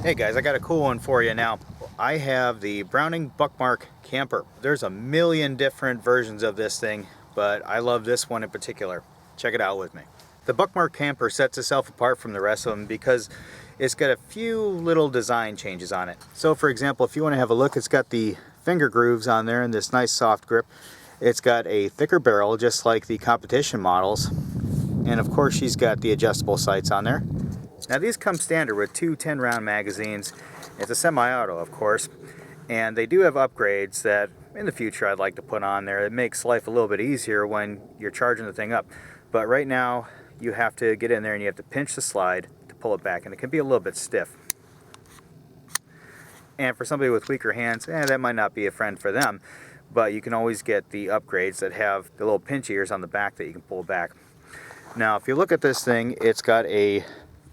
Hey guys, I got a cool one for you now. I have the Browning Buckmark Camper. There's a million different versions of this thing, but I love this one in particular. Check it out with me. The Buckmark Camper sets itself apart from the rest of them because it's got a few little design changes on it. So for example, if you want to have a look, it's got the finger grooves on there and this nice soft grip. It's got a thicker barrel just like the competition models. And of course she's got the adjustable sights on there. Now these come standard with two 10-round magazines. It's a semi-auto, of course, and they do have upgrades that in the future I'd like to put on there. It makes life a little bit easier when you're charging the thing up. But right now you have to get in there and you have to pinch the slide to pull it back, and it can be a little bit stiff. And for somebody with weaker hands, that might not be a friend for them, but you can always get the upgrades that have the little pinch ears on the back that you can pull back. Now if you look at this thing, it's got a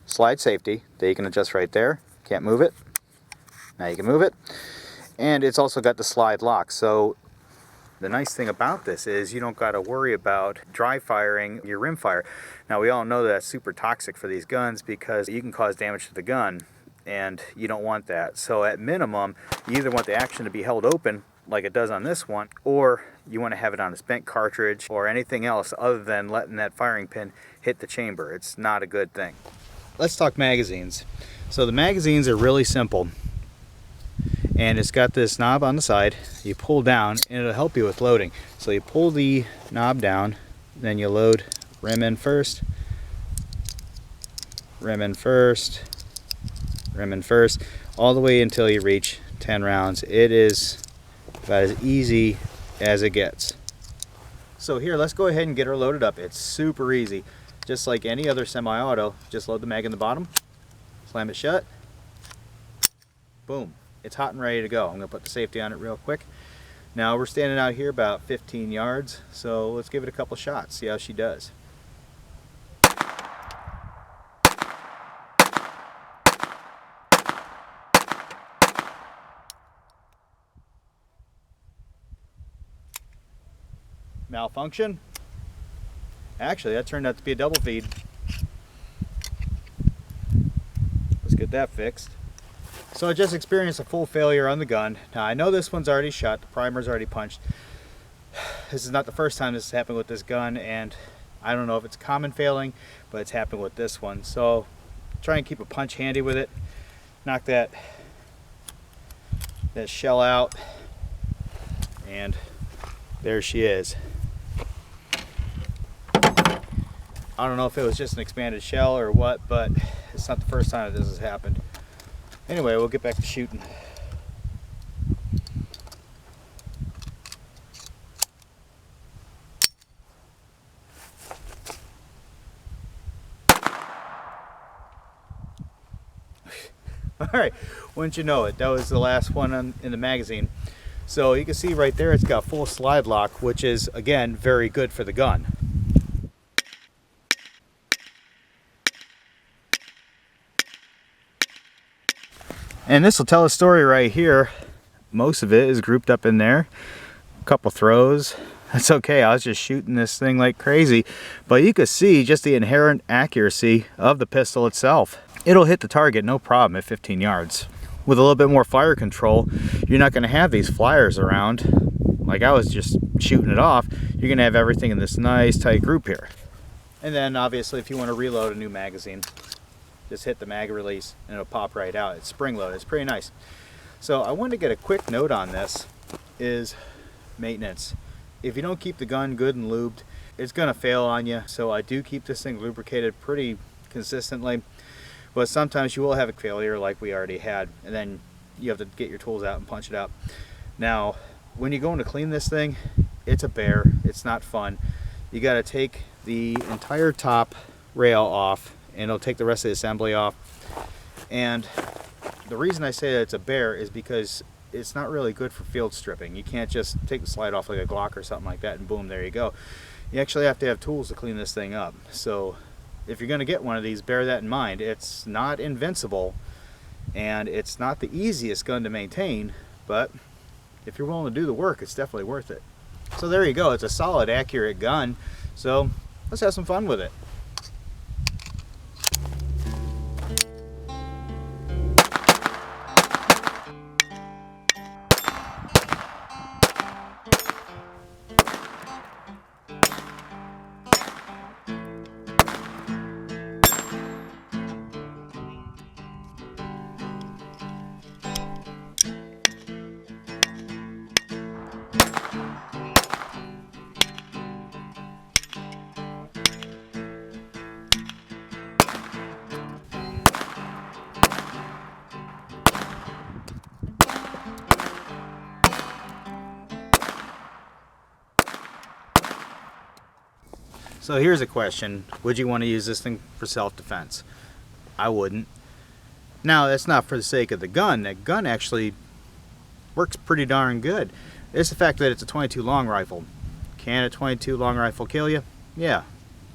slide safety that you can adjust right there. Can't move it. Now you can move it. And it's also got the slide lock. So the nice thing about this is you don't got to worry about dry firing your rim fire. Now we all know that's super toxic for these guns because you can cause damage to the gun, and you don't want that. So at minimum, you either want the action to be held open like it does on this one, or you want to have it on a spent cartridge or anything else other than letting that firing pin hit the chamber. It's not a good thing. Let's talk magazines. So the magazines are really simple, and it's got this knob on the side you pull down and it'll help you with loading. So you pull the knob down, then you load rim in first, rim in first, rim in first, all the way until you reach 10 rounds. It is about as easy as it gets. So here, let's go ahead and get her loaded up. It's super easy. Just like any other semi-auto, just load the mag in the bottom, slam it shut, boom, it's hot and ready to go. I'm going to put the safety on it real quick. Now we're standing out here about 15 yards, so let's give it a couple shots, see how she does. Malfunction? Actually, that turned out to be a double feed. Let's get that fixed. So I just experienced a full failure on the gun. Now I know this one's already shot, the primer's already punched. This is not the first time this has happened with this gun, and I don't know if it's a common failing, but it's happened with this one. So try and keep a punch handy with it. Knock that shell out, and there she is. I don't know if it was just an expanded shell or what, but it's not the first time that this has happened. Anyway, we'll get back to shooting. Alright, wouldn't you know it, that was the last one in the magazine. So you can see right there it's got full slide lock, which is, again, very good for the gun. And this will tell a story right here. Most of it is grouped up in there. A couple throws. That's okay, I was just shooting this thing like crazy. But you can see just the inherent accuracy of the pistol itself. It'll hit the target no problem at 15 yards. With a little bit more fire control, you're not going to have these flyers around. Like I was just shooting it off. You're going to have everything in this nice tight group here. And then obviously if you want to reload a new magazine, just hit the mag release and it'll pop right out. It's spring loaded. It's pretty nice. So I wanted to get a quick note on this is maintenance. If you don't keep the gun good and lubed, it's going to fail on you. So I do keep this thing lubricated pretty consistently. But sometimes you will have a failure like we already had, and then you have to get your tools out and punch it out. Now, when you're going to clean this thing, it's a bear. It's not fun. You got to take the entire top rail off, and it'll take the rest of the assembly off. And the reason I say that it's a bear is because it's not really good for field stripping. You can't just take the slide off like a Glock or something like that and boom, there you go. You actually have to have tools to clean this thing up. So if you're going to get one of these, bear that in mind. It's not invincible, and it's not the easiest gun to maintain, but if you're willing to do the work, it's definitely worth it. So there you go. It's a solid, accurate gun. So let's have some fun with it. So here's a question. Would you want to use this thing for self-defense? I wouldn't. Now, that's not for the sake of the gun. That gun actually works pretty darn good. It's the fact that it's a .22 long rifle. Can a .22 long rifle kill you? Yeah.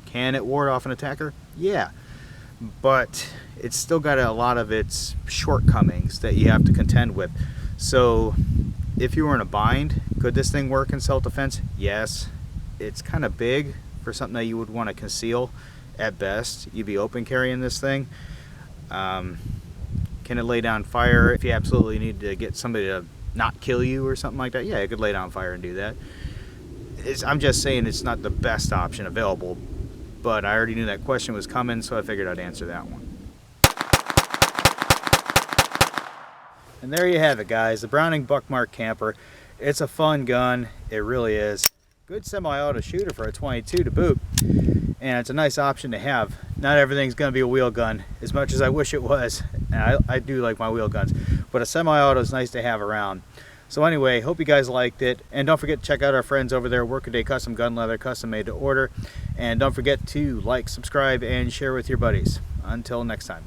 Can it ward off an attacker? Yeah. But it's still got a lot of its shortcomings that you have to contend with. So if you were in a bind, could this thing work in self-defense? Yes. It's kind of big for something that you would want to conceal at best. You'd be open carrying this thing. Can it lay down fire if you absolutely need to get somebody to not kill you or something like that? Yeah, it could lay down fire and do that. I'm just saying it's not the best option available, but I already knew that question was coming, so I figured I'd answer that one. And there you have it, guys, the Browning Buckmark Camper. It's a fun gun, it really is. Good semi-auto shooter for a .22 to boot, and it's a nice option to have. Not everything's going to be a wheel gun, as much as I wish it was. And I do like my wheel guns, but a semi-auto is nice to have around. So anyway, hope you guys liked it, and don't forget to check out our friends over there, Workaday Custom Gun Leather, custom made to order. And don't forget to like, subscribe, and share with your buddies. Until next time.